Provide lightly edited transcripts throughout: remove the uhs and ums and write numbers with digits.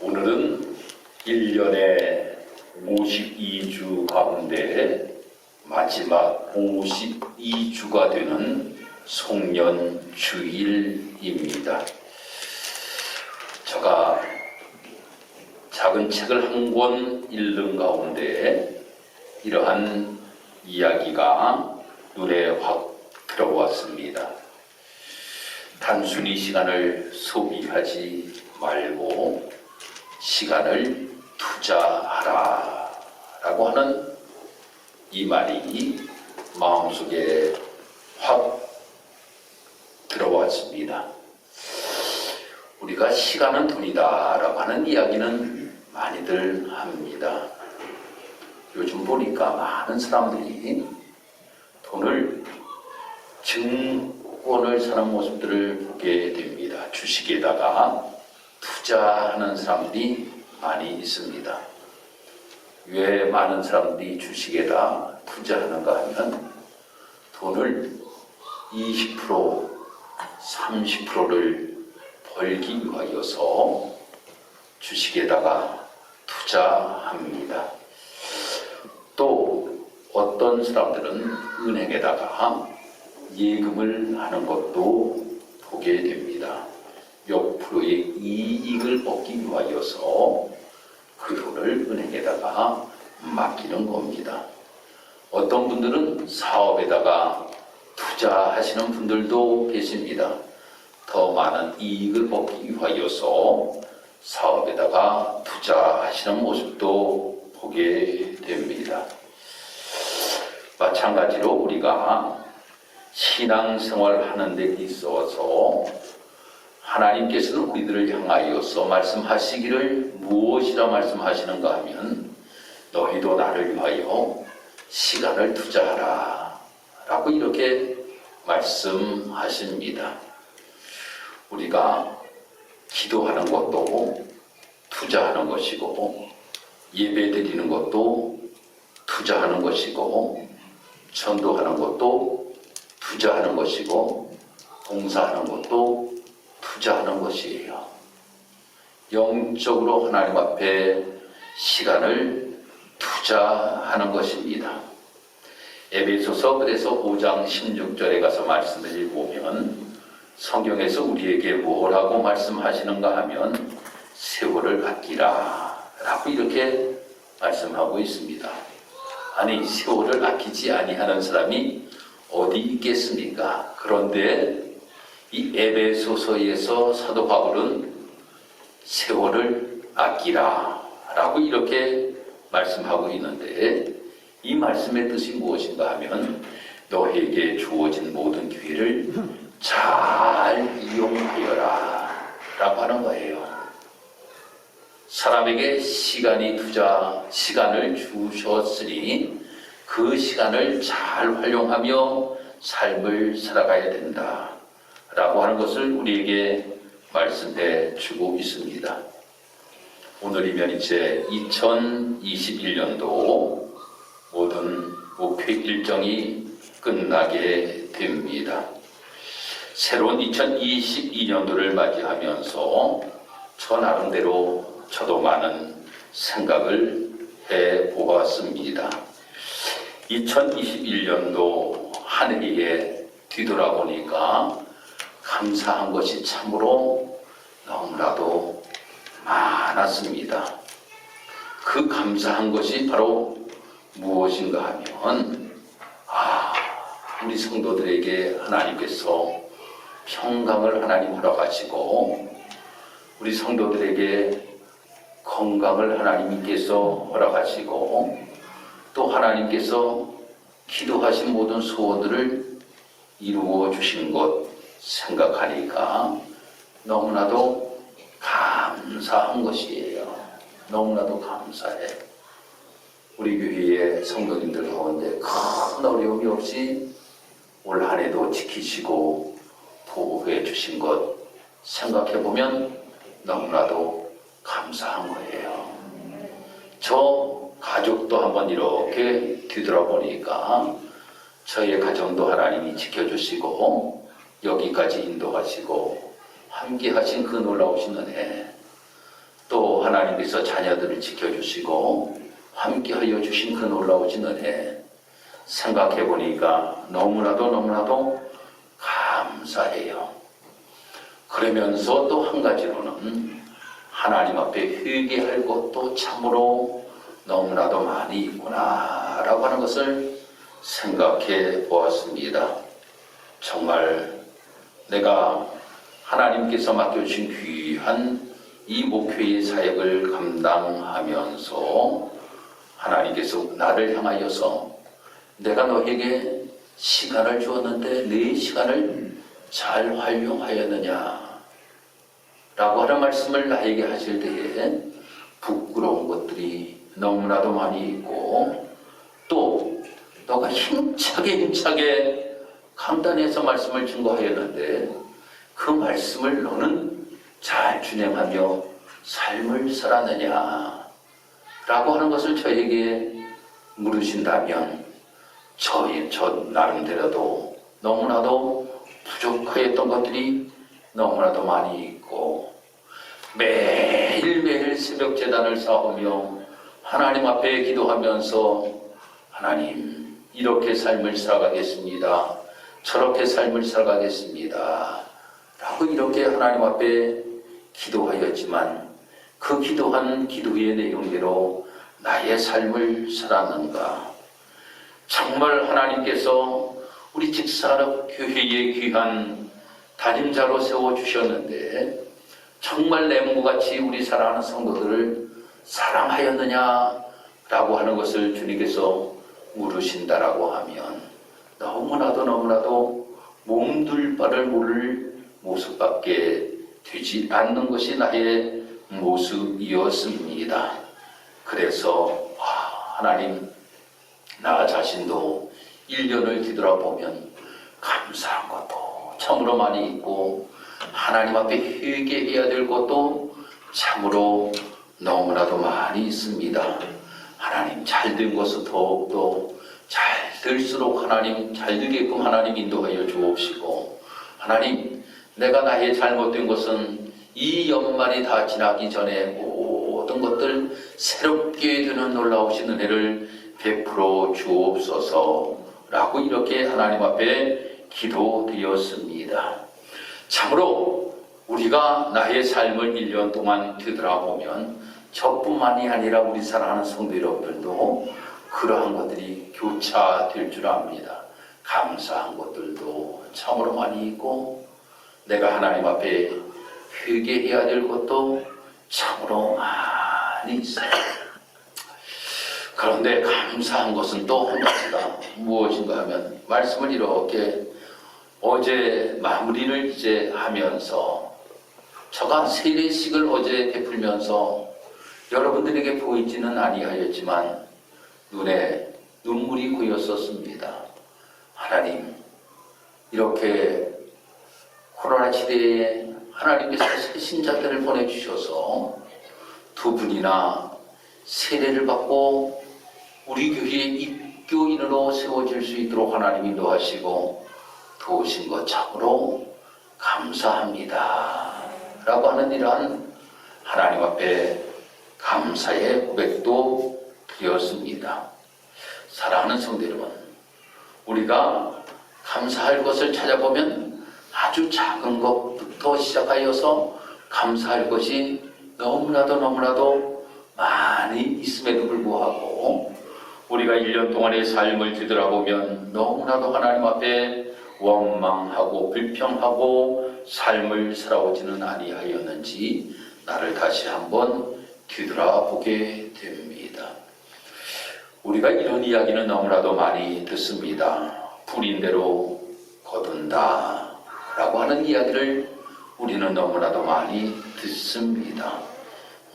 오늘은 1년의 52주 가운데 마지막 52주가 되는 송년주일입니다. 제가 작은 책을 한 권 읽는 가운데 이러한 이야기가 눈에 확 들어왔습니다. 단순히 시간을 소비하지 말고 시간을 투자하라 라고 하는 이 말이 마음속에 확 들어왔습니다. 우리가 시간은 돈이다 라고 하는 이야기는 많이들 합니다. 요즘 보니까 많은 사람들이 돈을 증권을 사는 모습들을 보게 됩니다. 주식에다가 투자하는 사람들이 많이 있습니다. 왜 많은 사람들이 주식에다 투자하는가 하면 돈을 20%, 30%를 벌기 위하여서 주식에다가 투자합니다. 또 어떤 사람들은 은행에다가 예금을 하는 것도 보게 됩니다. 몇 프로의 이익을 얻기 위하여서 그 돈을 은행에다가 맡기는 겁니다. 어떤 분들은 사업에다가 투자하시는 분들도 계십니다. 더 많은 이익을 얻기 위하여서 사업에다가 투자하시는 모습도 보게 됩니다. 마찬가지로 우리가 신앙생활 하는 데 있어서 하나님께서는 우리들을 향하여서 말씀하시기를 무엇이라 말씀하시는가 하면 너희도 나를 위하여 시간을 투자하라 라고 이렇게 말씀하십니다. 우리가 기도하는 것도 투자하는 것이고 예배 드리는 것도 투자하는 것이고 전도하는 것도 투자하는 것이고 봉사하는 것도 투자하는 것이에요. 영적으로 하나님 앞에 시간을 투자하는 것입니다. 에베소서 그래서 5장 16절에 가서 말씀을 보면 성경에서 우리에게 뭐라고 말씀하시는가 하면 세월을 아끼라 라고 이렇게 말씀하고 있습니다. 아니 세월을 아끼지 아니하는 사람이 어디 있겠습니까? 그런데 이 에베소서에서 사도 바울은 세월을 아끼라 라고 이렇게 말씀하고 있는데 이 말씀의 뜻이 무엇인가 하면 너에게 주어진 모든 기회를 잘 이용하여라 라고 하는 거예요. 사람에게 시간을 주셨으니 그 시간을 잘 활용하며 삶을 살아가야 된다 라고 하는 것을 우리에게 말씀해 주고 있습니다. 오늘이면 이제 2021년도 모든 목회 일정이 끝나게 됩니다. 새로운 2022년도를 맞이하면서 저 나름대로 저도 많은 생각을 해보았습니다. 2021년도 한 해에 뒤돌아보니까 감사한 것이 참으로 너무나도 많았습니다. 그 감사한 것이 바로 무엇인가 하면 우리 성도들에게 하나님께서 평강을 하나님 허락하시고 우리 성도들에게 건강을 하나님께서 허락하시고 또 하나님께서 기도하신 모든 소원들을 이루어 주신 것 생각하니까 너무나도 감사한 것이에요. 너무나도 감사해. 우리 교회의 성도님들 가운데 큰 어려움이 없이 올 한 해도 지키시고 보호해 주신 것 생각해보면 너무나도 감사한 거예요. 저 가족도 한번 이렇게 뒤돌아보니까 저의 가정도 하나님이 지켜주시고 여기까지 인도하시고 함께 하신 그 놀라우신 은혜 또 하나님께서 자녀들을 지켜주시고 함께하여 주신 그 놀라우신 은혜 생각해 보니까 너무나도 감사해요. 그러면서 또 한 가지로는 하나님 앞에 회개할 것도 참으로 너무나도 많이 있구나 라고 하는 것을 생각해 보았습니다. 정말 내가 하나님께서 맡겨주신 귀한 이 목회의 사역을 감당하면서 하나님께서 나를 향하여서 내가 너에게 시간을 주었는데 내 시간을 잘 활용하였느냐 라고 하는 말씀을 나에게 하실 때에 부끄러운 것들이 너무나도 많이 있고 또 너가 힘차게 강단에서 말씀을 증거하였는데 그 말씀을 너는 잘 준행하며 삶을 살았느냐 라고 하는 것을 저에게 물으신다면 저 나름대로도 너무나도 부족하였던 것들이 너무나도 많이 있고 매일매일 새벽 제단을 쌓으며 하나님 앞에 기도하면서 하나님 이렇게 삶을 살아가겠습니다. 저렇게 삶을 살아가겠습니다. 라고 이렇게 하나님 앞에 기도하였지만 그 기도한 기도의 내용대로 나의 삶을 살았는가? 정말 하나님께서 우리 직산업교회의 귀한 담임자로 세워주셨는데 정말 램무같이 우리 사랑하는 성도들을 사랑하였느냐라고 하는 것을 주님께서 물으신다라고 하면 너무나도 몸둘 바를 모를 모습밖에 되지 않는 것이 나의 모습이었습니다. 그래서 하나님 나 자신도 1년을 뒤돌아보면 감사한 것도 참으로 많이 있고 하나님 앞에 회개해야 될 것도 참으로 너무나도 많이 있습니다. 하나님 잘된 것은 더욱더 잘 될수록 하나님 잘 되게끔 하나님 인도하여 주옵시고 하나님 내가 나의 잘못된 것은 이 연말이 다 지나기 전에 모든 것들 새롭게 되는 놀라우신 은혜를 베풀어 주옵소서라고 이렇게 하나님 앞에 기도드렸습니다. 참으로 우리가 나의 삶을 1년 동안 되돌아보면 저뿐만이 아니라 우리 사랑하는 성도 여러분들도 그러한 것들이 교차될 줄 압니다. 감사한 것들도 참으로 많이 있고 내가 하나님 앞에 회개해야 될 것도 참으로 많이 있어요. 그런데 감사한 것은 또 한 가지가 무엇인가 하면 말씀을 이렇게 어제 마무리를 이제 하면서 저가 세례식을 어제 베풀면서 여러분들에게 보이지는 아니하였지만 눈에 눈물이 고였었습니다. 하나님 이렇게 코로나 시대에 하나님께서 새 신자들을 보내주셔서 두 분이나 세례를 받고 우리 교회의 입교인으로 세워질 수 있도록 하나님 인도하시고 도우신 것 참으로 감사합니다 라고 하는 이러한 하나님 앞에 감사의 고백도 드렸습니다. 사랑하는 성도 여러분, 우리가 감사할 것을 찾아보면 아주 작은 것부터 시작하여서 감사할 것이 너무나도 많이 있음에도 불구하고 우리가 1년 동안의 삶을 뒤돌아보면 너무나도 하나님 앞에 원망하고 불평하고 삶을 살아오지는 아니하였는지 나를 다시 한번 뒤돌아보게 됩니다. 우리가 이런 이야기는 너무나도 많이 듣습니다. 불인 대로 거둔다 라고 하는 이야기를 우리는 너무나도 많이 듣습니다.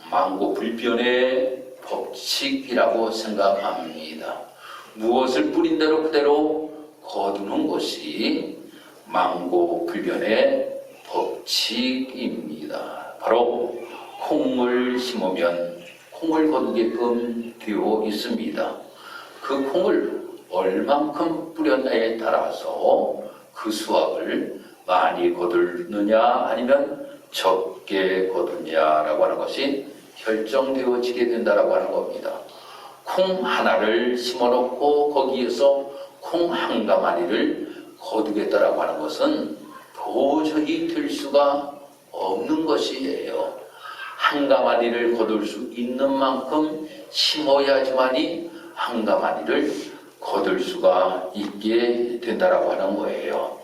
만고불변의 법칙이라고 생각합니다. 무엇을 뿌린 대로 그대로 거두는 것이 만고불변의 법칙입니다. 바로 콩을 심으면 콩을 거두게끔 되어 있습니다. 그 콩을 얼만큼 뿌렸냐에 따라서 그 수확을 많이 거두느냐 아니면 적게 거두냐라고 하는 것이 결정되어지게 된다라고 하는 겁니다. 콩 하나를 심어놓고 거기에서 콩 한 가마니를 거두겠다라고 하는 것은 도저히 될 수가 없는 것이에요. 한 가마니를 거둘 수 있는 만큼 심어야지만이 한 가마니를 거둘 수가 있게 된다라고 하는 거예요.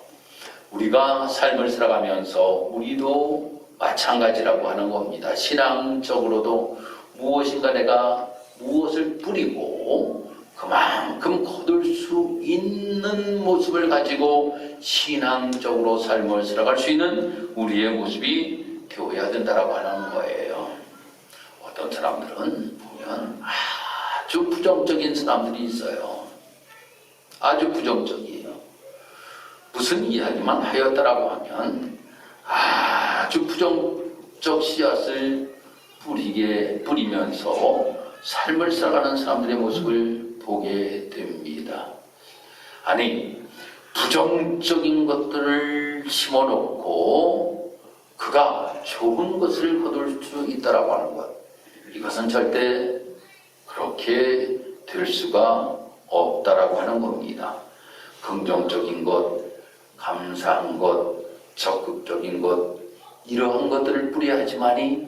우리가 삶을 살아가면서 우리도 마찬가지라고 하는 겁니다. 신앙적으로도 무엇인가 내가 무엇을 뿌리고 그만큼 거둘 수 있는 모습을 가지고 신앙적으로 삶을 살아갈 수 있는 우리의 모습이 되어야 된다라고 하는 거예요. 어떤 사람들은 보면 아주 부정적인 사람들이 있어요. 아주 부정적이에요. 무슨 이야기만 하였다라고 하면 아주 부정적 씨앗을 뿌리면서 삶을 살아가는 사람들의 모습을 보게 됩니다. 아니, 부정적인 것들을 심어놓고 그가 좋은 것을 거둘 수 있다라고 하는 것, 이것은 절대 그렇게 될 수가 없다라고 하는 겁니다. 긍정적인 것, 감사한 것, 적극적인 것, 이러한 것들을 뿌려야지만이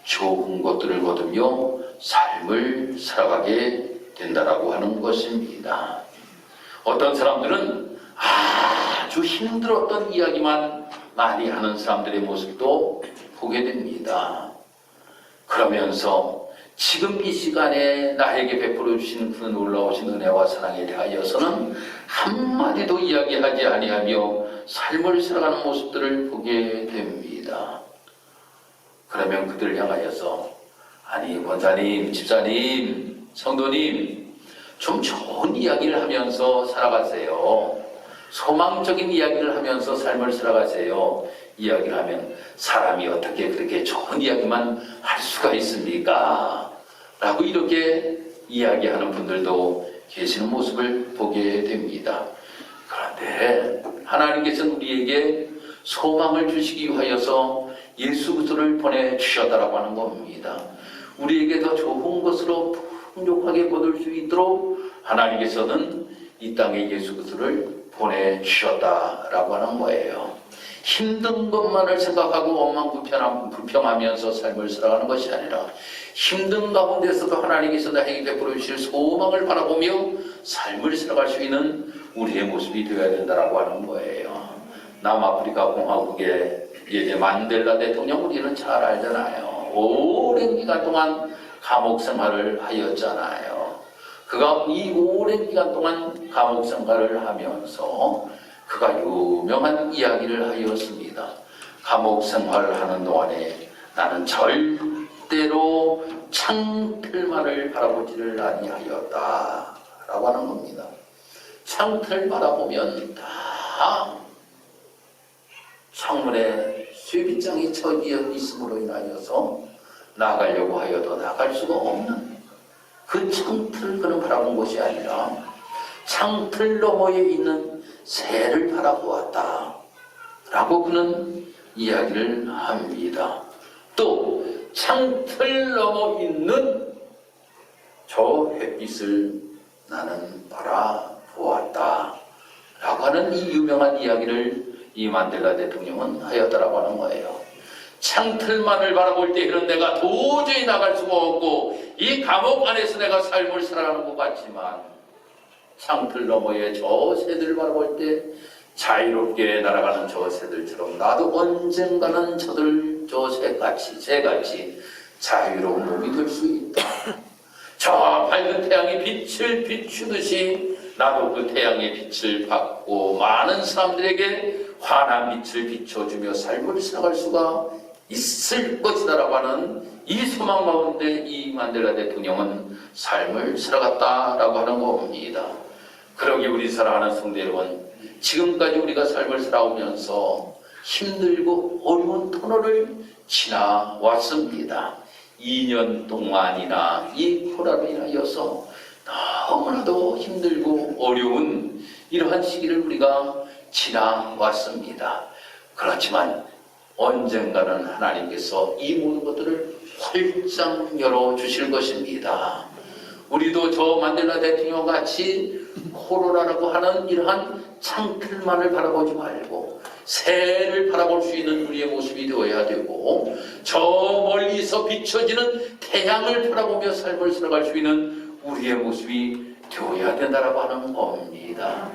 좋은 것들을 거두며 삶을 살아가게 된다라고 하는 것입니다. 어떤 사람들은 아주 힘들었던 이야기만 많이 하는 사람들의 모습도 보게 됩니다. 그러면서 지금 이 시간에 나에게 베풀어 주신 그 놀라우신 은혜와 사랑에 대하여서는 한마디도 이야기하지 아니하며 삶을 살아가는 모습들을 보게 됩니다. 그러면 그들을 향하여서 아니 권사님, 집사님, 성도님 좀 좋은 이야기를 하면서 살아가세요. 소망적인 이야기를 하면서 삶을 살아가세요. 이야기를 하면 사람이 어떻게 그렇게 좋은 이야기만 할 수가 있습니까? 라고 이렇게 이야기하는 분들도 계시는 모습을 보게 됩니다. 그런데 하나님께서는 우리에게 소망을 주시기 위하여서 예수 그리스도를 보내주셨다라고 하는 겁니다. 우리에게 더 좋은 것으로 풍족하게 거둘 수 있도록 하나님께서는 이 땅에 예수 그리스도를 보내주셨다라고 하는 거예요. 힘든 것만을 생각하고 불평하면서 삶을 살아가는 것이 아니라 힘든 가운데서도 하나님께서 나에게 베풀어 주실 소망을 바라보며 삶을 살아갈 수 있는 우리의 모습이 되어야 된다라고 하는 거예요. 남아프리카 공화국의 만델라 대통령 우리는 잘 알잖아요. 오랜 기간 동안 감옥 생활을 하였잖아요. 그가 이 오랜 기간 동안 감옥 생활을 하면서 그가 유명한 이야기를 하였습니다. 감옥 생활을 하는 동안에 나는 절대로 창틀만을 바라보지를 아니하였다 라고 하는 겁니다. 창틀 바라보면 다 창문에 쇠빗장이 쳐지어 있음으로 인하여서 나가려고 하여도 나갈 수가 없는 그 창틀을 그는 바라본 것이 아니라 창틀 너머에 있는 새를 바라보았다 라고 그는 이야기를 합니다. 또 창틀 넘어 있는 저 햇빛을 나는 바라보았다 라고 하는 이 유명한 이야기를 이 만델라 대통령은 하였다라고 하는 거예요. 창틀만을 바라볼 때에는 내가 도저히 나갈 수가 없고 이 감옥 안에서 내가 삶을 살아가는 것 같지만 창틀 너머에 저 새들 바라볼 때 자유롭게 날아가는 저 새들처럼 나도 언젠가는 저 새같이 자유로운 몸이 될 수 있다. 저 밝은 태양의 빛을 비추듯이 나도 그 태양의 빛을 받고 많은 사람들에게 환한 빛을 비춰주며 삶을 살아갈 수가 있을 것이다라고 하는 이 소망 가운데 이 만델라 대통령은 삶을 살아갔다라고 하는 겁니다. 그러기 우리 사랑하는 성도 여러분, 지금까지 우리가 삶을 살아오면서 힘들고 어려운 터널을 지나왔습니다. 2년 동안이나 이 코로나로 인하여서 너무나도 힘들고 어려운 이러한 시기를 우리가 지나왔습니다. 그렇지만 언젠가는 하나님께서 이 모든 것들을 활짝 열어주실 것입니다. 우리도 저 만델라 대통령 같이 코로나라고 하는 이러한 창틀만을 바라보지 말고 새해를 바라볼 수 있는 우리의 모습이 되어야 되고, 저 멀리서 비춰지는 태양을 바라보며 삶을 살아갈 수 있는 우리의 모습이 되어야 된다라고 하는 겁니다.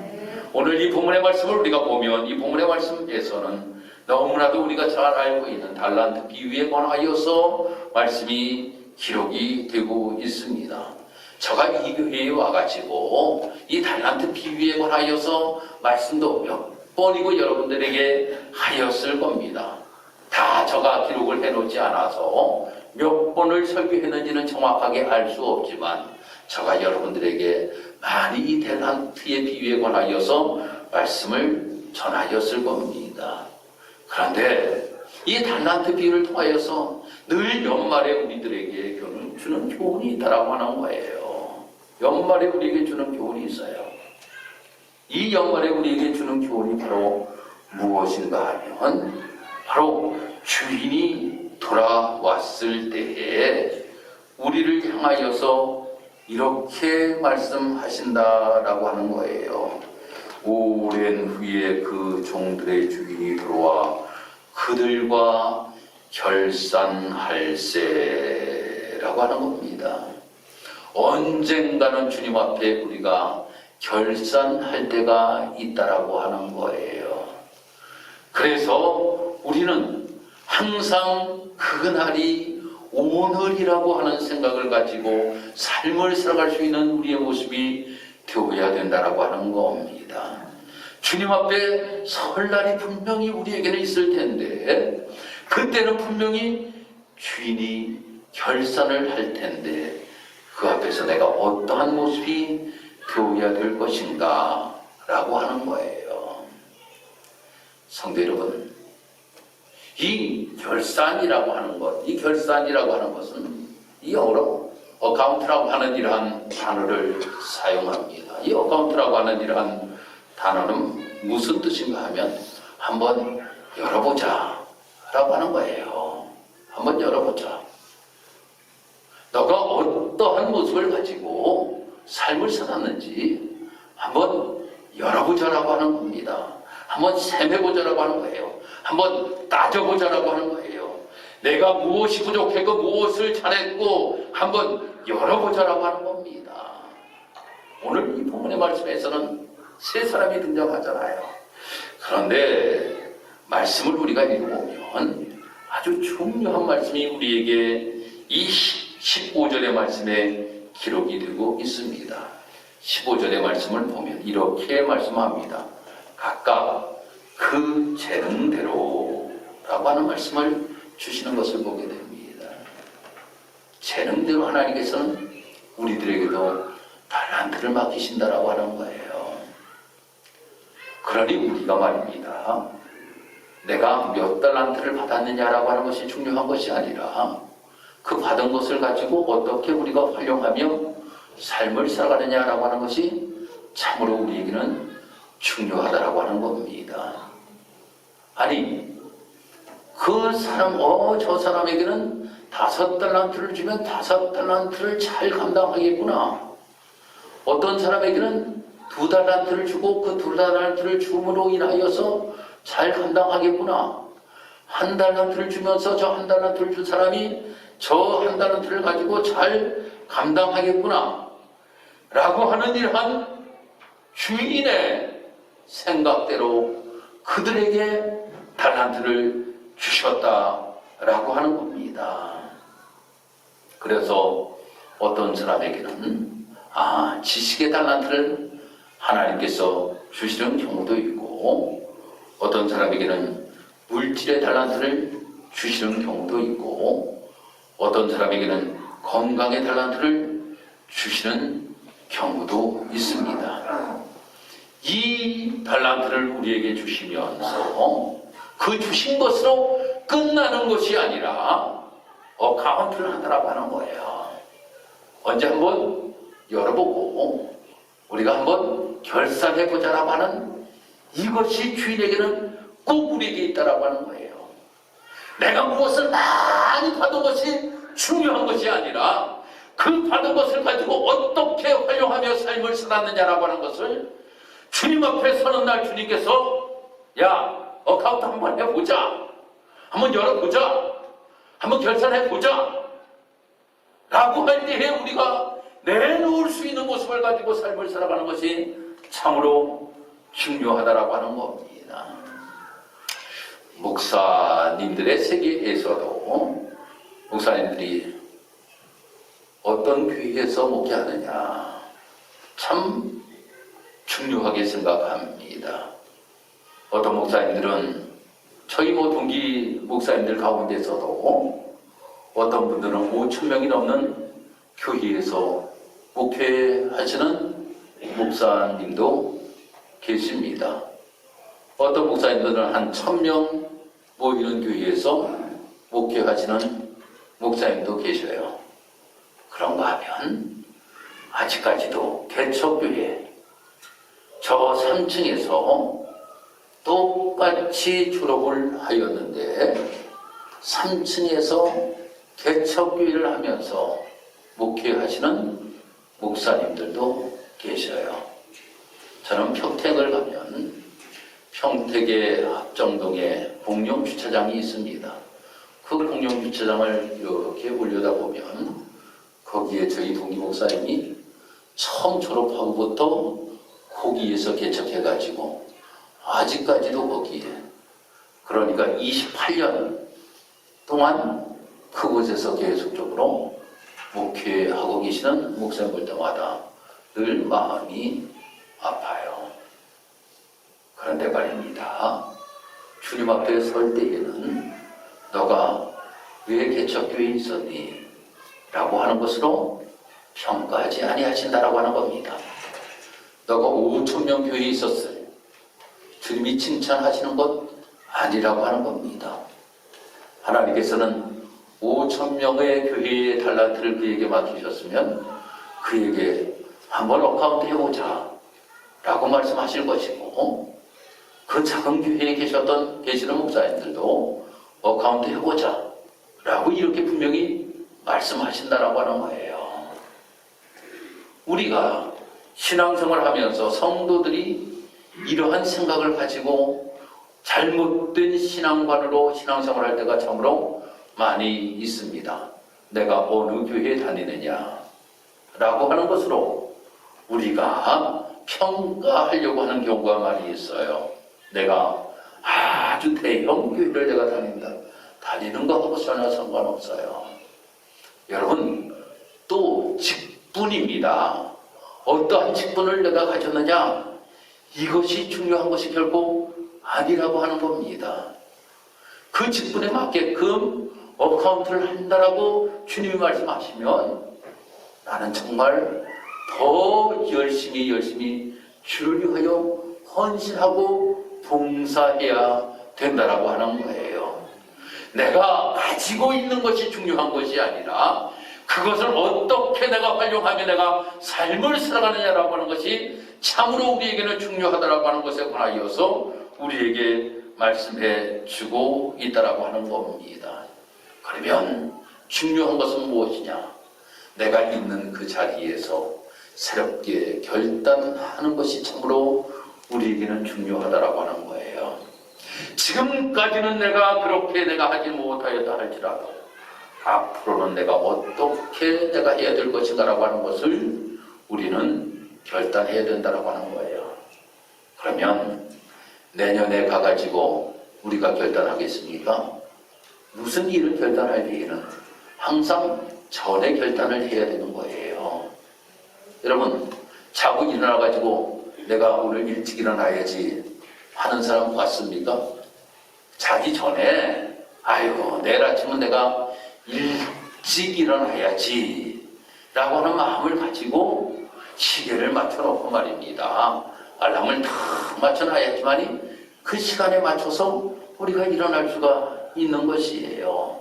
오늘 이 본문의 말씀을 우리가 보면, 이 본문의 말씀에서는 너무나도 우리가 잘 알고 있는 달란트 비유에 관하여서 말씀이 기록이 되고 있습니다. 제가 이 교회에 와가지고 이 달란트 비유에 관하여서 말씀도 몇 번이고 여러분들에게 하였을 겁니다. 다 제가 기록을 해놓지 않아서 몇 번을 설교했는지는 정확하게 알 수 없지만, 제가 여러분들에게 많이 이 달란트의 비유에 관하여서 말씀을 전하였을 겁니다. 그런데 이 달란트 비유를 통하여서 늘 연말에 우리들에게 주는 교훈이 있다라고 하는 거예요. 연말에 우리에게 주는 교훈이 있어요. 이 연말에 우리에게 주는 교훈이 바로 무엇인가 하면, 바로 주인이 돌아왔을 때에 우리를 향하여서 이렇게 말씀하신다라고 하는 거예요. 오랜 후에 그 종들의 주인이 들어와 그들과 결산할세라고 하는 겁니다. 언젠가는 주님 앞에 우리가 결산할 때가 있다라고 하는 거예요. 그래서 우리는 항상 그날이 오늘이라고 하는 생각을 가지고 삶을 살아갈 수 있는 우리의 모습이 되어야 된다라고 하는 겁니다. 주님 앞에 설날이 분명히 우리에게는 있을 텐데, 그때는 분명히 주인이 결산을 할 텐데, 그 앞에서 내가 어떠한 모습이 되어야 될 것인가 라고 하는 거예요. 성도 여러분, 이 결산이라고 하는 것, 이 결산이라고 하는 것은 이 영어로 어카운트라고 하는 이러한 단어를 사용합니다. 이 어카운트라고 하는 이러한 단어는 무슨 뜻인가 하면, 한번 열어보자 라고 하는 거예요. 한번 열어보자. 너가 어떠한 모습을 가지고 삶을 살았는지 한번 열어보자라고 하는 겁니다. 한번 셈해보자라고 하는 거예요. 한번 따져보자라고 하는 거예요. 내가 무엇이 부족했고 무엇을 잘했고 한번 열어보자라고 하는 겁니다. 오늘 이 본문의 말씀에서는 세 사람이 등장하잖아요. 그런데 말씀을 우리가 읽어보면 아주 중요한 말씀이 우리에게 이 15절의 말씀에 기록이 되고 있습니다. 15절의 말씀을 보면 이렇게 말씀합니다. 각각 그 재능대로 라고 하는 말씀을 주시는 것을 보게 됩니다. 재능대로 하나님께서는 우리들에게도 달란트를 맡기신다라고 하는 거예요. 그러니 우리가 말입니다, 내가 몇 달란트를 받았느냐라고 하는 것이 중요한 것이 아니라 그 받은 것을 가지고 어떻게 우리가 활용하며 삶을 살아가느냐라고 하는 것이 참으로 우리에게는 중요하다라고 하는 겁니다. 아니, 그 사람, 저 사람에게는 5달란트를 주면 5달란트를 잘 감당하겠구나. 어떤 사람에게는 2달란트를 주고 그 2달란트를 줌으로 인하여서 잘 감당하겠구나. 1달란트를 주면서 저 1달란트를 준 사람이 저 1달란트를 가지고 잘 감당하겠구나 라고 하는 이러한 주인의 생각대로 그들에게 달란트를 주셨다라고 하는 겁니다. 그래서 어떤 사람에게는 지식의 달란트를 하나님께서 주시는 경우도 있고, 어떤 사람에게는 물질의 달란트를 주시는 경우도 있고, 어떤 사람에게는 건강의 달란트를 주시는 경우도 있습니다. 이 달란트를 우리에게 주시면서 그 주신 것으로 끝나는 것이 아니라 카운트를 하더라고 하는 거예요. 언제 한번 열어보고 우리가 한번 결산해보자라고 하는 이것이 주인에게는 꼭 우리에게 있다라고 하는 거예요. 내가 무엇을 많이 받은 것이 중요한 것이 아니라 그 받은 것을 가지고 어떻게 활용하며 삶을 살았느냐라고 하는 것을 주님 앞에 서는 날 주님께서 야, 어카운트 한번 해보자, 한번 열어보자, 한번 결산해보자 라고 할 때에 우리가 내놓을 수 있는 모습을 가지고 삶을 살아가는 것이 참으로 중요하다라고 하는 겁니다. 목사님들의 세계에서도 목사님들이 어떤 교회에서 목회하느냐 참 중요하게 생각합니다. 어떤 목사님들은 저희 동기 목사님들 가운데서도 어떤 분들은 5,000명이 넘는 교회에서 목회하시는 목사님도 계십니다. 어떤 목사님들은 한 1,000명 모이는 교회에서 목회하시는 목사님도 계셔요. 그런가 하면 아직까지도 개척교회 저 3층에서 똑같이 졸업을 하였는데 3층에서 개척교회를 하면서 목회하시는 목사님들도 계셔요. 저는 평택을 가면 평택의 합정동에 공룡주차장이 있습니다. 그 공룡주차장을 이렇게 올려다보면 거기에 저희 동기 목사님이 처음 졸업하고부터 거기에서 개척해가지고 아직까지도 거기에, 그러니까 28년 동안 그곳에서 계속적으로 목회하고 계시는 목사님 볼 때마다 늘 마음이 아파요. 그런데 말입니다. 주님 앞에 설 때에는 너가 왜 개척교회에 있었니? 라고 하는 것으로 평가하지 아니하신다라고 하는 겁니다. 너가 5,000명 교회에 있었을 주님이 칭찬하시는 것 아니라고 하는 겁니다. 하나님께서는 5,000명의 교회의 달란트를 그에게 맡기셨으면 그에게 한번 어카운트 해보자 라고 말씀하실 것이고, 그 작은 교회에 계시는 목사님들도 어카운트 해보자 라고 이렇게 분명히 말씀하신다라고 하는 거예요. 우리가 신앙생활을 하면서 성도들이 이러한 생각을 가지고 잘못된 신앙관으로 신앙생활을 할 때가 참으로 많이 있습니다. 내가 어느 교회에 다니느냐 라고 하는 것으로 우리가 평가하려고 하는 경우가 많이 있어요. 내가 아주 대형 교회를 내가 다니는 것하고 전혀 상관없어요. 여러분, 또 직분입니다. 어떠한 직분을 내가 가졌느냐, 이것이 중요한 것이 결코 아니라고 하는 겁니다. 그 직분에 맞게끔 어카운트를 한다라고 주님이 말씀하시면 나는 정말 더 열심히 주를 위하여 헌신하고 봉사해야 된다라고 하는 거예요. 내가 가지고 있는 것이 중요한 것이 아니라 그것을 어떻게 내가 활용하며 내가 삶을 살아가느냐라고 하는 것이 참으로 우리에게는 중요하다라고 하는 것에 관하여서 우리에게 말씀해 주고 있다라고 하는 겁니다. 그러면 중요한 것은 무엇이냐? 내가 있는 그 자리에서 새롭게 결단하는 것이 참으로 우리에게는 중요하다라고 하는 거예요. 지금까지는 내가 하지 못하였다 할지라도 앞으로는 내가 어떻게 내가 해야 될 것인가라고 하는 것을 우리는 결단해야 된다라고 하는 거예요. 그러면 내년에 가가지고 우리가 결단하겠습니까? 무슨 일을 결단할 때에는 항상 전에 결단을 해야 되는 거예요. 여러분, 자고 일어나가지고 내가 오늘 일찍 일어나야지 하는 사람 봤습니까? 자기 전에 아이고 내일 아침은 내가 일찍 일어나야지 라고 하는 마음을 가지고 시계를 맞춰놓고 말입니다. 알람을 탁 맞춰놔야지만이 그 시간에 맞춰서 우리가 일어날 수가 있는 것이에요.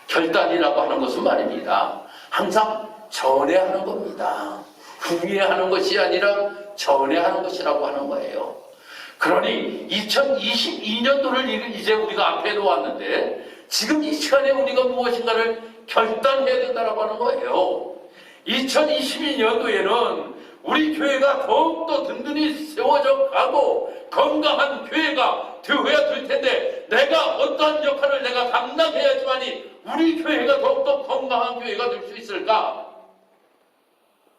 결단이라고 하는 것은 말입니다. 항상 전에 하는 겁니다. 후에 하는 것이 아니라 전에 하는 것이라고 하는 거예요. 그러니 2022년도를 이제 우리가 앞에 놓았는데 지금 이 시간에 우리가 무엇인가를 결단해야 된다고 하는 거예요. 2022년도에는 우리 교회가 더욱더 든든히 세워져 가고 건강한 교회가 되어야 될 텐데, 내가 어떠한 역할을 내가 감당해야지만이 우리 교회가 더욱더 건강한 교회가 될 수 있을까?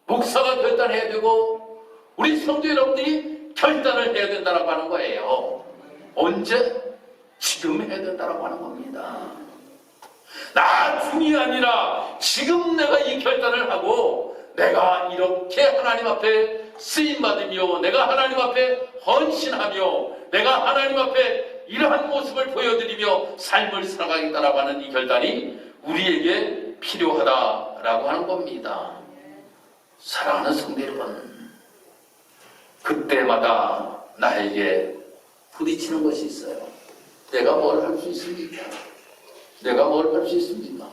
목사가 결단해야 되고 우리 성도 여러분들이 결단을 해야 된다고 하는 거예요. 언제? 지금 해야 된다고 하는 겁니다. 나중이 아니라 지금 내가 이 결단을 하고 내가 이렇게 하나님 앞에 쓰임받으며 내가 하나님 앞에 헌신하며 내가 하나님 앞에 이러한 모습을 보여드리며 삶을 살아가겠다라고 하는 이 결단이 우리에게 필요하다라고 하는 겁니다. 사랑하는 성도 여러분, 그때마다 나에게 부딪히는 것이 있어요. 내가 뭘 할 수 있습니까? 내가 뭘 할 수 있습니까?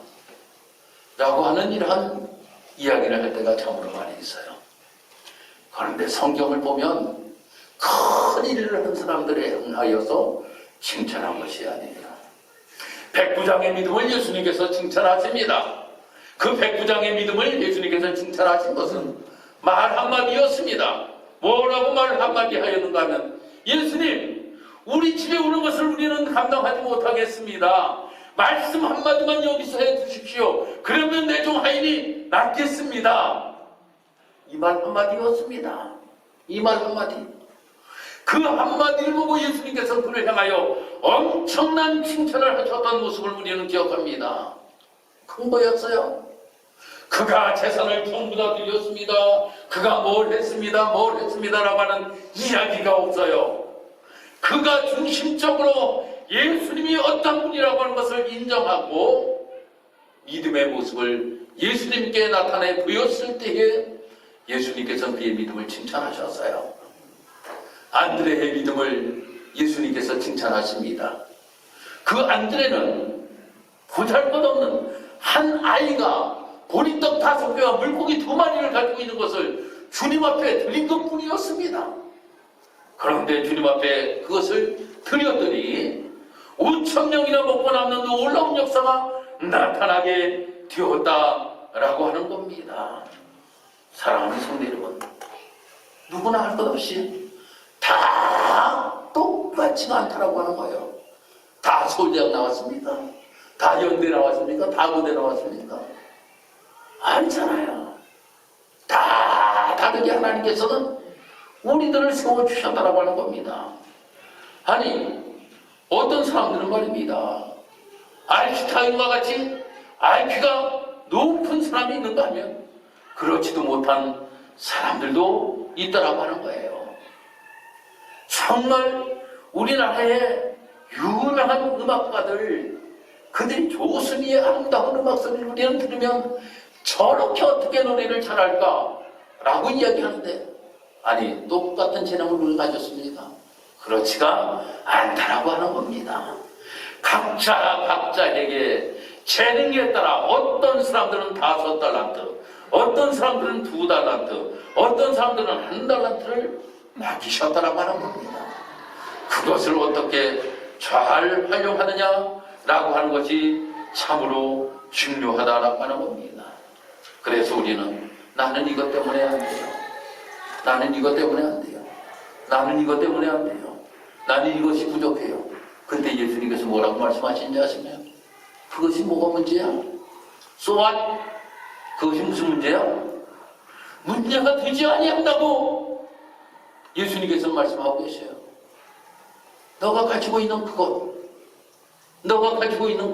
라고 하는 이러한 이야기를 할 때가 참으로 많이 있어요. 그런데 성경을 보면 큰 일을 한 사람들에 응하여서 칭찬한 것이 아니에요. 백부장의 믿음을 예수님께서 칭찬하십니다. 그 백부장의 믿음을 예수님께서 칭찬하신 것은 말 한마디였습니다. 뭐라고 말 한마디 하였는가 하면, 예수님, 우리 집에 오는 것을 우리는 감당하지 못하겠습니다. 말씀 한마디만 여기서 해주십시오. 그러면 내 종 하인이 낫겠습니다. 이 말 한마디였습니다. 이 말 한마디. 그 한마디를 보고 예수님께서 그를 향하여 엄청난 칭찬을 하셨던 모습을 우리는 기억합니다. 큰 거였어요. 그가 재산을 전부 다 드렸습니다. 그가 뭘 했습니다. 뭘 했습니다라고 하는 이야기가 없어요. 그가 중심적으로 예수님이 어떤 분이라고 하는 것을 인정하고 믿음의 모습을 예수님께 나타내 보였을 때에 예수님께서 그의 믿음을 칭찬하셨어요. 안드레의 믿음을 예수님께서 칭찬하십니다. 그 안드레는 보잘것없는 한 아이가 보리떡 5개와 물고기 2마리를 가지고 있는 것을 주님 앞에 드린 것뿐이었습니다. 그런데 주님 앞에 그것을 드렸더니 5,000명이나 먹고 남는 놀라운 역사가 나타나게 되었다라고 하는 겁니다. 사랑하는 성도 여러분, 누구나 할 것 없이 다 똑같지가 않다라고 하는 거예요. 다 서울대학 나왔습니까? 다 연대 나왔습니까? 다 고대 나왔습니까? 아니잖아요. 다 다르게 하나님께서는 우리들을 세워주셨다라고 하는 겁니다. 아니, 어떤 사람들은 말입니다. 아인슈타인과 같이 IQ가 높은 사람이 있는가 하면 그렇지도 못한 사람들도 있다라고 하는 거예요. 정말 우리나라의 유명한 음악가들, 그들이 조수미의 아름다운 음악 소리를 우리는 들으면 저렇게 어떻게 노래를 잘할까? 라고 이야기하는데, 아니, 똑같은 재능을 가졌습니까? 그렇지가 않다라고 하는 겁니다. 각자에게 재능에 따라 어떤 사람들은 5달란트, 어떤 사람들은 2달란트, 어떤 사람들은 1달란트를 맡기셨다라고 하는 겁니다. 그것을 어떻게 잘 활용하느냐라고 하는 것이 참으로 중요하다라고 하는 겁니다. 그래서 우리는 나는 이것 때문에 안 돼요. 나는 이것 때문에 안 돼요. 나는 이것 때문에 안 돼요. 나는 이것이 부족해요. 근데 예수님께서 뭐라고 말씀하시는지 아시면, 그것이 뭐가 문제야? So what? 그것이 무슨 문제야? 문제가 되지 아니한다고 예수님께서 말씀하고 계세요. 너가 가지고 있는 그것, 너가 가지고 있는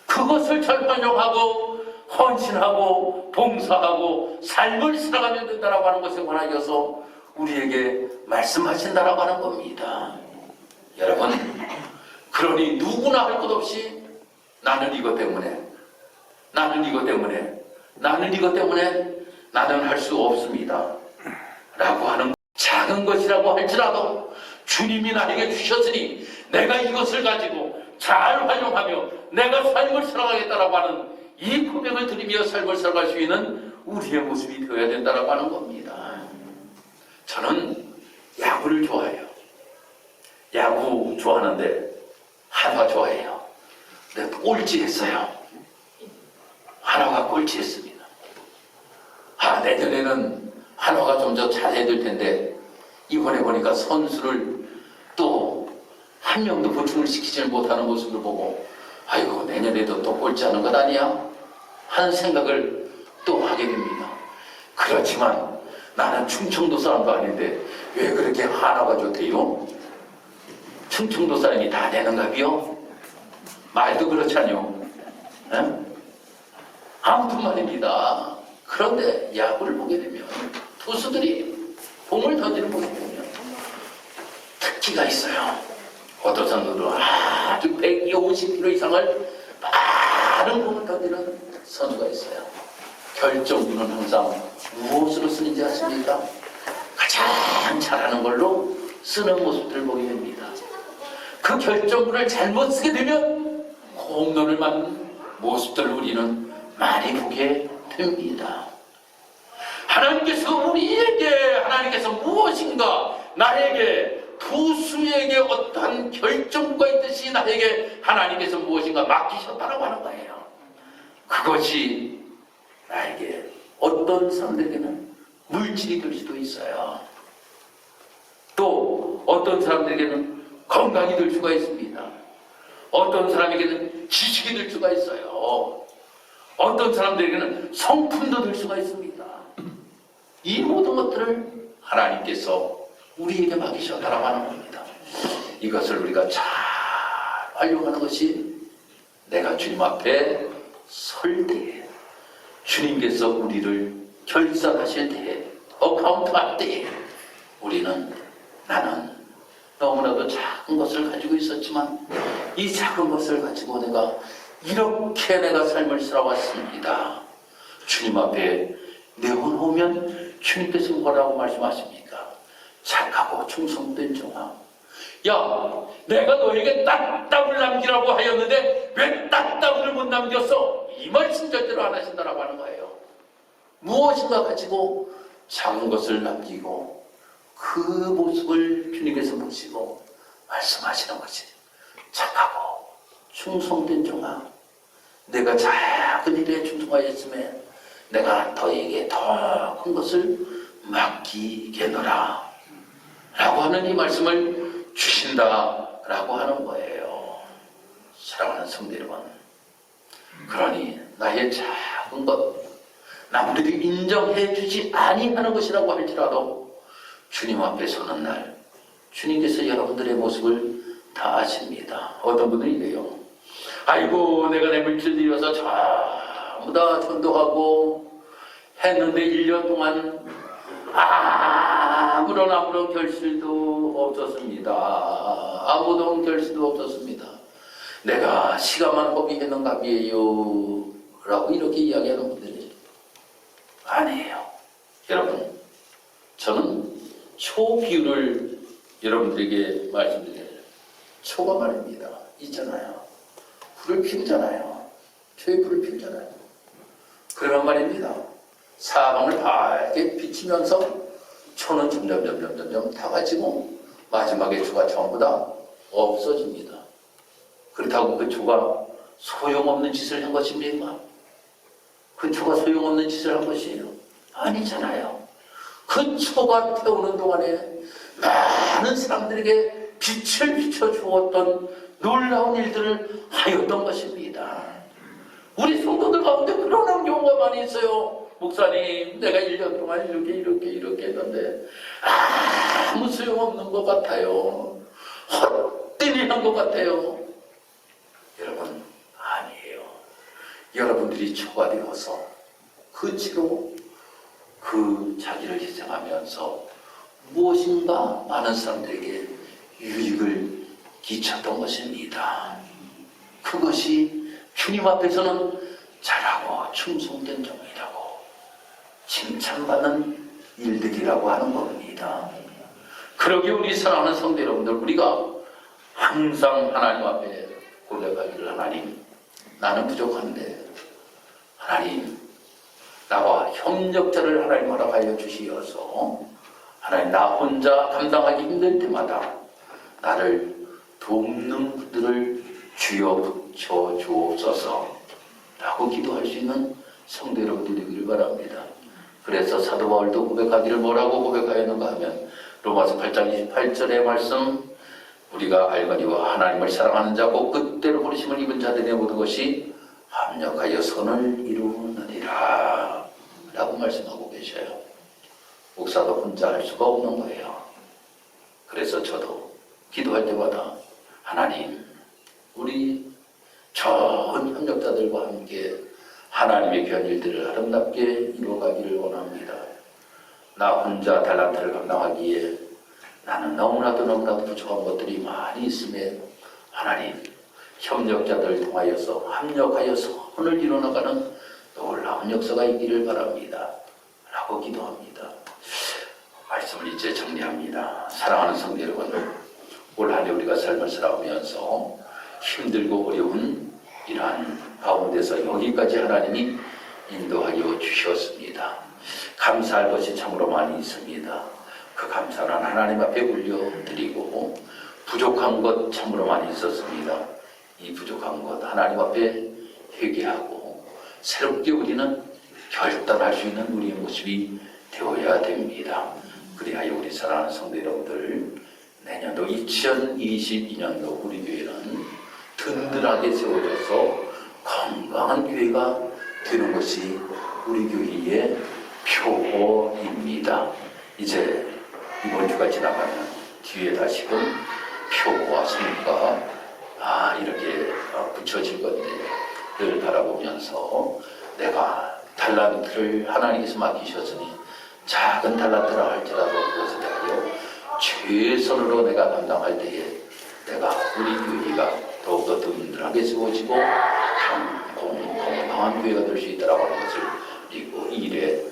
그것을 잘 활용하고 헌신하고 봉사하고 삶을 살아가면 된다라고 하는 것에 관하여서 우리에게 말씀하신다라고 하는 겁니다. 여러분, 그러니 누구나 할 것 없이 나는 이것 때문에 나는 할 수 없습니다 라고 하는, 작은 것이라고 할지라도 주님이 나에게 주셨으니 내가 이것을 가지고 잘 활용하며 내가 삶을 살아가겠다라고 하는 이 고백을 드리며 삶을 살아갈 수 있는 우리의 모습이 되어야 된다라고 하는 겁니다. 저는 야구를 좋아해요. 야구 좋아하는데 한화 좋아해요. 네, 꼴찌했어요. 한화가 꼴찌했습니다. 내년에는 한화가 좀 더 잘해야 될 텐데 이번에 보니까 선수를 또 한 명도 보충을 시키지 못하는 모습을 보고 아이고 내년에도 또 꼴찌하는 것 아니야? 하는 생각을 또 하게 됩니다. 그렇지만 나는 충청도 사람도 아닌데 왜 그렇게 한화가 좋대요? 충청도 사람이 다 되는가비요? 말도 그렇잖요. 아무튼 말입니다. 그런데 야구를 보게 되면 투수들이 공을 던지는 모습을 보면 특기가 있어요. 어떤 선수들은 아주 150km 이상을 빠른 공을 던지는 선수가 있어요. 결정구는 항상 무엇으로 쓰는지 아십니까? 가장 잘하는 걸로 쓰는 모습들을 보게 됩니다. 그 결정구를 잘못 쓰게 되면 홈런을 맞는 모습들을 우리는 많이 보게 됩니다. 하나님께서 무엇인가 나에게 투수에게 어떠한 결정구가 있듯이 나에게 하나님께서 무엇인가 맡기셨다고 하는 거예요. 그것이 나에게 어떤 사람들에게는 물질이 될 수도 있어요. 또 어떤 사람들에게는 건강이 될 수가 있습니다. 어떤 사람에게는 지식이 될 수가 있어요. 어떤 사람들에게는 성품도 될 수가 있습니다. 이 모든 것들을 하나님께서 우리에게 맡기셨다라고 하는 겁니다. 이것을 우리가 잘 활용하는 것이 내가 주님 앞에 설 때에 주님께서 우리를 결산하실 때에 어카운트할 때에 나는 너무나도 작은 것을 가지고 있었지만 이 작은 것을 가지고 이렇게 내가 삶을 살아왔습니다. 주님 앞에 내어놓으면 주님께서 뭐라고 말씀하십니까? 착하고 충성된 종아, 야, 내가 너에게 딱따블을 남기라고 하였는데 왜 딱따블을 못 남겼어? 이 말씀 절대로 안 하신다라고 하는 거예요. 무엇인가 가지고 작은 것을 남기고 그 모습을 주님께서 보시고 말씀하시는 것이 착하고 충성된 종아, 내가 작은 일에 충성하였음에 내가 너에게 더 큰 것을 맡기겠노라 라고 하는 이 말씀을 주신다라고 하는 거예요. 사랑하는 성도 여러분, 그러니 나의 작은 것 남들이 인정해 주지 아니하는 것이라고 할지라도 주님 앞에 서는 날 주님께서 여러분들의 모습을 다 아십니다. 어떤 분은 이래요. 아이고 내가 내 물질 들여서 전부 다 전도하고 했는데 1년 동안 아무런 결실도 없었습니다. 아무런 결실도 없었습니다. 내가 시간만 허비했는가 비에요 라고 이렇게 이야기하는 분들이 아니에요. 여러분, 저는 초 비유를 여러분들에게 말씀드려요. 초가 말입니다. 있잖아요. 불을 피우잖아요. 초에 불을 피우잖아요. 그러면 말입니다. 사방을 밝게 비치면서 초는 점점 타가지고 마지막에 초가 전부 다 없어집니다. 그렇다고 그 초가 소용없는 짓을 한 것입니까? 그 초가 소용없는 짓을 한 것이에요? 아니잖아요. 그 초가 태우는 동안에 많은 사람들에게 빛을 비춰주었던 놀라운 일들을 하였던 것입니다. 우리 성도들 가운데 그런 경우가 많이 있어요. 목사님, 내가 1년 동안 이렇게 했는데 아무 소용없는 것 같아요. 헛되이 한 것 같아요. 여러분, 아니에요. 여러분들이 초가 되어서 그 치로 그 자기를 희생하면서 무엇인가 많은 사람들에게 유익을 끼쳤던 것입니다. 그것이 주님 앞에서는 잘하고 충성된 종이라고 칭찬받는 일들이라고 하는 겁니다. 그러기에 우리 사랑하는 성도 여러분들, 우리가 항상 하나님 앞에 고백하기를, 하나님, 나는 부족한데 하나님, 나와 협력자를 하나님 허락하여 주시어서 하나님, 나 혼자 감당하기 힘들 때마다 나를 돕는 분들을 주여 붙여 주옵소서 라고 기도할 수 있는 성도 여러분들이 되기를 바랍니다. 그래서 사도 바울도 고백하기를 뭐라고 고백하였는가 하면 로마서 8장 28절의 말씀, 우리가 알거니와 하나님을 사랑하는 자고 그때로 부르심을 입은 자들의 모든 것이 합력하여 선을 이루느니라 라고 말씀하고 계셔요. 목사도 혼자 할 수가 없는 거예요. 그래서 저도 기도할 때마다 하나님, 우리 전 협력자들과 함께 하나님의 귀한 일들을 아름답게 이루어가기를 원합니다. 나 혼자 달란트를 감당하기에 나는 너무나도 부족한 것들이 많이 있음에 하나님, 협력자들을 통하여서 합력하여 선을 이뤄나가는 놀라운 역사가 있기를 바랍니다 라고 기도합니다. 말씀을 이제 정리합니다. 사랑하는 성도 여러분, 올 한 해 우리가 삶을 살아오면서 힘들고 어려운 이러한 가운데서 여기까지 하나님이 인도하여 주셨습니다. 감사할 것이 참으로 많이 있습니다. 그 감사는 하나님 앞에 올려드리고, 부족한 것 참으로 많이 있었습니다. 이 부족한 것 하나님 앞에 회개하고 새롭게 우리는 결단할 수 있는 우리의 모습이 되어야 됩니다. 그리하여 우리 사랑하는 성도 여러분들, 내년도 2022년도 우리 교회는 든든하게 세워져서 건강한 교회가 되는 것이 우리 교회의 표어입니다. 이제 이번 주가 지나가면 뒤에 다시금 표어와 성과가 이렇게 붙여질 건데, 늘 바라보면서 내가 달란트를 하나님께서 맡기셨으니 작은 달란트라 할지라도 그것을 대하여 최선으로 내가 감당할 때에 내가 우리 교회가 더욱더 든든하게 세워지고 건강한 교회가 될 수 있다라고 하는 것을 믿고, 이 일에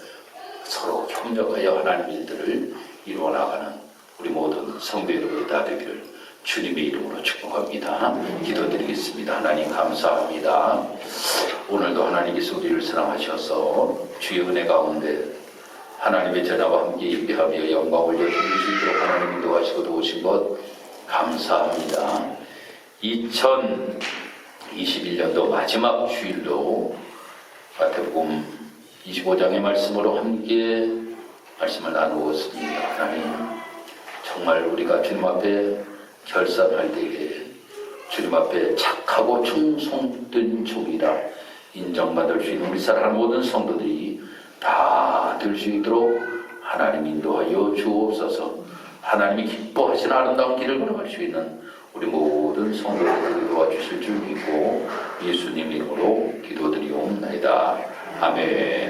서로 협력하여 하나님 일들을 이루어 나가는 우리 모든 성도 여러분이 다 되기를 주님의 이름으로 축복합니다. 기도드리겠습니다. 하나님 감사합니다. 오늘도 하나님께서 우리를 사랑하셔서 주의 은혜 가운데 하나님의 전하와 함께 예배하며 영광을 올려드릴 수 있도록 하나님 인도하시고 도우신 것 감사합니다. 2021년도 마지막 주일로 마태복음 25장의 말씀으로 함께 말씀을 나누었습니다. 하나님, 정말 우리가 주님 앞에 결산할 때에 주님 앞에 착하고 충성된 종이라 인정받을 수 있는 우리 사랑하는 모든 성도들이 다 될 수 있도록 하나님 인도하여 주옵소서. 하나님이 기뻐하시는 아름다운 길을 걸어갈 수 있는 우리 모든 성도들을 도와주실 줄 믿고 예수님 이름으로 기도드리옵나이다. 아멘.